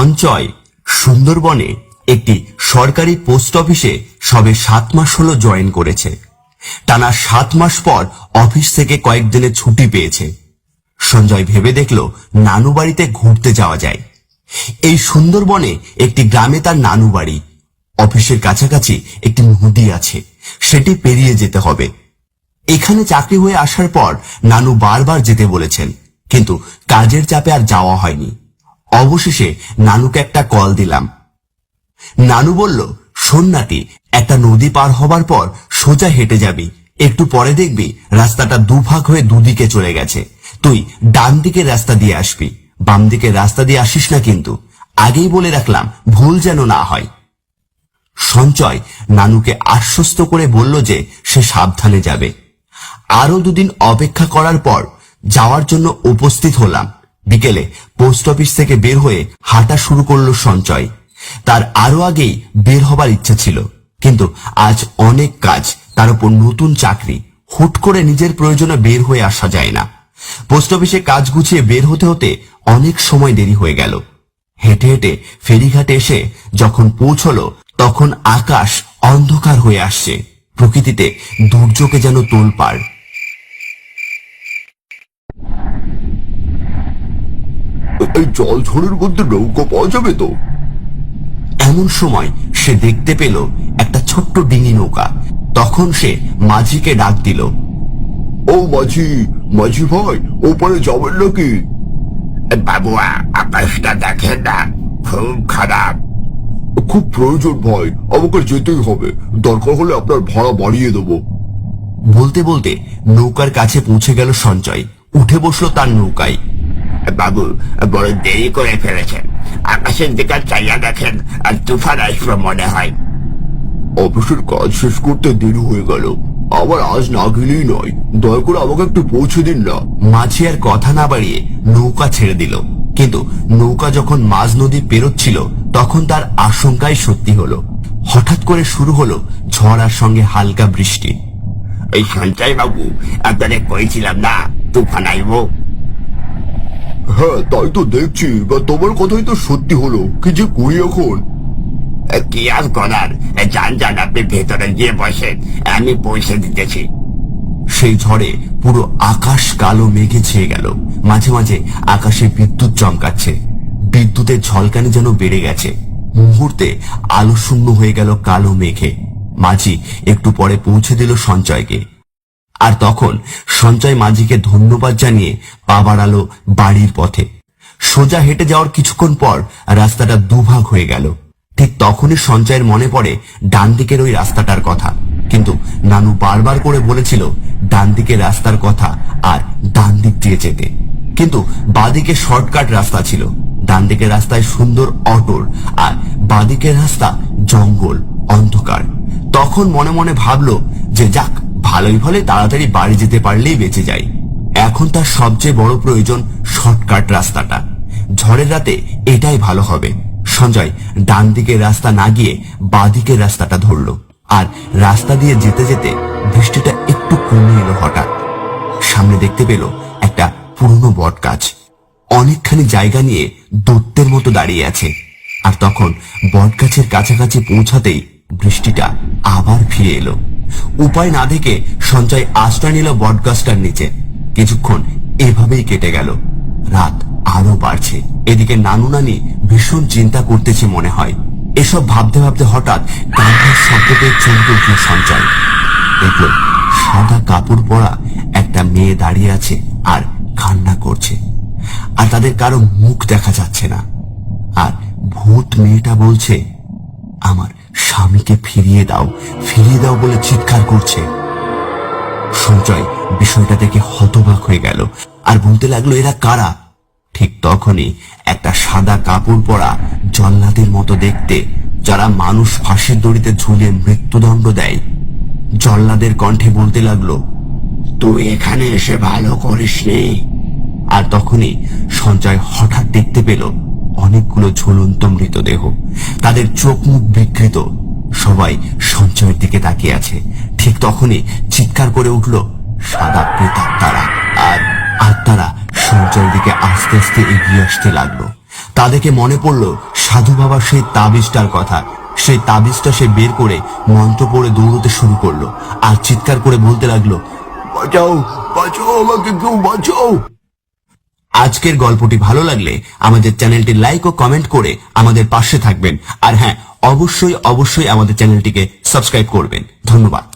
সঞ্চয় সুন্দরবনে একটি সরকারি পোস্ট অফিসে সবে 7 মাস হলো জয়েন করেছে। টানা 7 মাস পর অফিস থেকে কয়েকদিনের ছুটি পেয়েছে। সঞ্জয় ভেবে দেখল নানু বাড়িতে ঘুরতে যাওয়া যায়। এই সুন্দরবনে একটি গ্রামে তার নানু বাড়ি। অফিসের কাছাকাছি একটি নদী আছে, সেটি পেরিয়ে যেতে হবে। এখানে চাকরি হয়ে আসার পর নানু বারবার যেতে বলেছেন, কিন্তু কাজের চাপে আর যাওয়া হয়নি। অবশেষে নানুকে একটা কল দিলাম। নানু বলল, শোন নাতি, একটা নদী পার হবার পর সোজা হেঁটে যাবি, একটু পরে দেখবি রাস্তাটা দুভাগ হয়ে দুদিকে চলে গেছে। তুই ডান দিকের রাস্তা দিয়ে আসবি, বাম দিকের রাস্তা দিয়ে আসিস না কিন্তু। আগেই বলে রাখলাম, ভুল যেন না হয়। সঞ্চয় নানুকে আশ্বস্ত করে বলল যে সে সাবধানে যাবে। আরো 2 দিন অপেক্ষা করার পর যাওয়ার জন্য উপস্থিত হলাম। বিকেলে পোস্ট অফিস থেকে বের হয়ে হাঁটা শুরু করলো সঞ্চয়। তার আরো আগেই বের হবার ইচ্ছা ছিল, কিন্তু আজ অনেক কাজ, তার উপর নতুন চাকরি, হুট করে নিজের প্রয়োজনে বের হয়ে আসা যায় না। পোস্ট অফিসে কাজ গুছিয়ে বের হতে হতে অনেক সময় দেরি হয়ে গেল। হেঁটে হেঁটে ফেরিঘাটে এসে যখন পৌঁছলো, তখন আকাশ অন্ধকার হয়ে আসছে। প্রকৃতিতে দুর্যোগে যেন তোলপাড়। এই জলঝড়ের মধ্যে নৌকা পাওয়া যাবে তো? এমন সময় সে দেখতে পেল একটা ছোট্ট ডিঙি নৌকা। তখন সে মাঝিকে ডাক দিল। ও মাঝি, মাঝি ভাই, ওপারে যাবেন নাকি? বাবু, আকাশটা দেখেন না, খুব খারাপ। খুব প্রয়োজন ভাই, আমাকে যেতেই হবে। দরকার হলে আপনার ভাড়া বাড়িয়ে দেবো। বলতে বলতে নৌকার কাছে পৌঁছে গেল সঞ্চয়। উঠে বসলো তার নৌকায়। বাবু, বড় দেরি করে ফেলেছেন। আকাশের দিকে চাইয়া দেখেন, আর তুফান আসবে মনে হয়। অফিসের কাজ শেষ করতে দেরি হয়ে গেল, আবার আজ না গেলেই নয়। দয়া করে আমাকে একটু পৌঁছে দিন না। মাঝি আর কথা না বাড়িয়ে নৌকা ছেড়ে দিল। কিন্তু নৌকা যখন মাঝ নদী পেরোচ্ছিল, তখন তার আশঙ্কাই সত্যি হলো। হঠাৎ করে শুরু হলো ঝড় আর সঙ্গে হালকা বৃষ্টি। এই সঞ্চয় বাবু, আপনাদের কইছিলাম না তুফান আইব। হ্যাঁ, তাই তো দেখছি, বা তোমার কথাই তো সত্যি হলো। কি যে করি এখন? কি আর করার, যান যান, আপনি ভেতরে গিয়ে বসেন, আমি পৌঁছে দিতেছি। সেই ঝড়ে পুরো আকাশ কালো মেঘে ছেয়ে গেল। মাঝে মাঝে আকাশে বিদ্যুৎ চমকাচ্ছে। বিদ্যুতের ঝলকানি যেন বেড়ে গেছে। মুহূর্তে আলো শূন্য হয়ে গেল কালো মেঘে। মাঝি একটু পরে পৌঁছে দিল সঞ্চয়কে। আর তখন সঞ্চয় মাঝিকে ধন্যবাদ জানিয়ে পা বাড়ালো বাড়ির পথে। সোজা হেঁটে যাওয়ার কিছুক্ষণ পর রাস্তাটা দুভাগ হয়ে গেল। ঠিক তখনই সঞ্চয়ের মনে পড়ে ডান দিকের ওই রাস্তাটার কথা। কিন্তু নানু বারবার করে বলেছিল ডান দিকের রাস্তার কথা আর ডান দিক দিয়ে যেতে। কিন্তু বাদিকে শর্টকাট রাস্তা ছিল। ডান দিকের রাস্তায় সুন্দর অটল, আর বাদিকের রাস্তা জঙ্গল, অন্ধকার। তখন মনে মনে ভাবলো যে যাক, ভালোই ভালো তাড়াতাড়ি বাড়ি যেতে পারলেই বেঁচে যায়। এখন তার সবচেয়ে বড় প্রয়োজন শর্টকাট রাস্তাটা। ঝড়ের রাতে এটাই ভালো হবে। সঞ্জয় ডান দিকের রাস্তা না গিয়ে বাদিকের রাস্তাটা ধরলো। আর রাস্তা দিয়ে যেতে যেতে বৃষ্টিটা একটু কমে এলো। হঠাৎ সামনে দেখতে পেল একটা পুরনো বট গাছ, অনেকখানি জায়গা নিয়ে দৈত্যের মতো দাঁড়িয়ে আছে। আর তখন বট গাছের কাছাকাছি পৌঁছাতেই বৃষ্টিটা আবার ফিরে এলো। উপায় না দেখে সঞ্চয় আশ্রয় নিল বট গাছটার নিচে। কিছুক্ষণ এভাবেই কেটে গেল। রাত আরো বাড়ছে। এদিকে নানু নানি ভীষণ চিন্তা করতেছে মনে হয়। এসব ভাবতে ভাবতে হঠাৎ কান্নার শব্দ পেয়ে চমকে উঠল সঞ্চয়। দেখল সাদা কাপড় পরা একটা মেয়ে দাঁড়িয়ে আছে আর কান্না করছে। আর তাদের কারো মুখ দেখা যাচ্ছে না। আর ভূত মেয়েটা বলছে, আমার স্বামীকে ফিরিয়ে দাও, ফিরিয়ে দাও বলে চিৎকার করছে। সঞ্চয় বিষয়টা দেখে হতবাক হয়ে গেল আর বলতে লাগলো, এরা কারা? ঠিক তখনই একটা সাদা কাপড় পরা জল্লাদের মতো দেখতে, যারা মানুষ ফাঁসির দড়িতে ঝুলিয়ে মৃত্যুদণ্ড দেয়, জল্লাদের কণ্ঠে বলতে লাগলো, তুই এখানে এসে ভালো করিসনি। আর তখনই সঞ্চয় হঠাৎ দেখতে পেল অনেকগুলো ঝুলন্ত মৃতদেহ। তাদের চোখ মুখ বিকৃত, সবাই সঞ্চয়ের দিকে তাকিয়ে আছে। ঠিক তখনই চিৎকার করে উঠল সাদা প্রেতাত্মারা। আর আত্মারা সঞ্চয়ের দিকে আস্তে আস্তে এগিয়ে আসতে লাগলো। তা দেখে মনে পড়ল সাধু বাবার সেই তাবিজটার কথা। সেই তাবিজটা সে বের করে মন্ত্র পড়ে দৌড়তে শুরু করলো আর চিৎকার করে বলতে লাগলো, বাঁচাও বাঁচাও, আমাকে কেউ বাঁচাও। আজকের গল্পটি ভালো লাগলে আমাদের চ্যানেলটি লাইক ও কমেন্ট করে আমাদের পাশে থাকবেন। আর হ্যাঁ, অবশ্যই অবশ্যই আমাদের চ্যানেলটিকে সাবস্ক্রাইব করবেন। ধন্যবাদ।